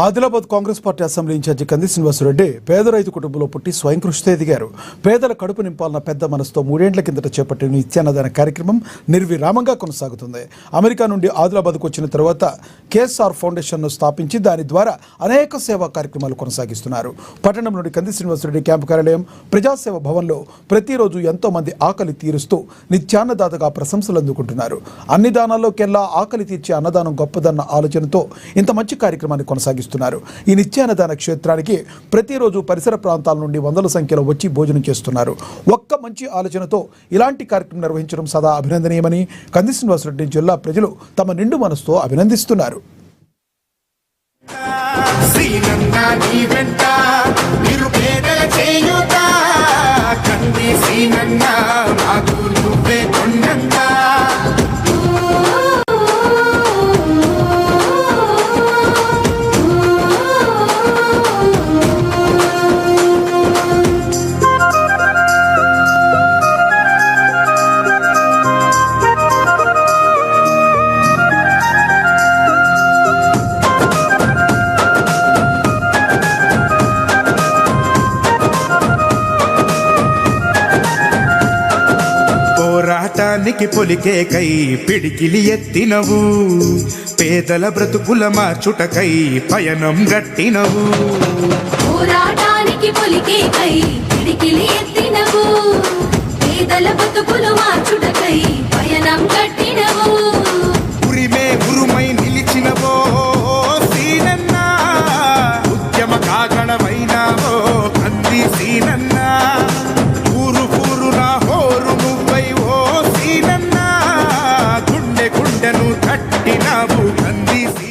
Adilabad Congress party assembly incharge Kandi Srinivasa Reddy పేద రైతు కుటుంబంలో పుట్టి స్వయం కృషితో ఎదిగారు. పేదల కడుపు నింపాలన్న పెద్ద మనసుతో 3 ఏళ్ల కిందట చేపట్టిన నిత్యాన్నదాన కార్యక్రమం నిర్విరామంగా కొనసాగుతుంది. అమెరికా నుండి ఆదిలాబాద్కు వచ్చిన తర్వాత కేఎస్ఆర్ ఫౌండేషన్ను స్థాపించి దాని ద్వారా అనేక సేవా కార్యక్రమాలు కొనసాగిస్తున్నారు. పట్టణంలోని కంది శ్రీనివాసరెడ్డి క్యాంపు కార్యాలయం ప్రజాసేవ భవన్లో ప్రతిరోజు ఎంతో మంది ఆకలి తీరుస్తూ నిత్యాన్నదాతగా ప్రశంసలు అందుకుంటున్నారు. అన్ని దానాల్లోకెల్లా ఆకలి తీర్చే అన్నదానం గొప్పదన్న ఆలోచనతో ఇంత మంచి కార్యక్రమాన్ని కొనసాగిస్తున్నారు. ఈ నిత్యాన్నదాన క్షేత్రానికి ప్రతిరోజు పరిసర ప్రాంతాల నుండి వందల సంఖ్యలో వచ్చి భోజనం చేస్తున్నారు. ఒక్క మంచి ఆలోచనతో ఇలాంటి కార్యక్రమం నిర్వహించడం సదా అభినందనీయమని కంది శ్రీనివాసరెడ్డి జిల్లా ప్రజలు తమ నిండు మనసుతో అభినందిస్తున్నారు. పోరాటానికి పొలికేకై పిడికిలి ఎత్తినవు, పేదల బ్రతుకుల మార్చుటకై పయనం గట్టినవు. పోరాటానికి పొలికేకై పిడికిలి ఎత్తినవు, పేదల బ్రతుకులు మార్చుటకై పయనం గట్టినవు.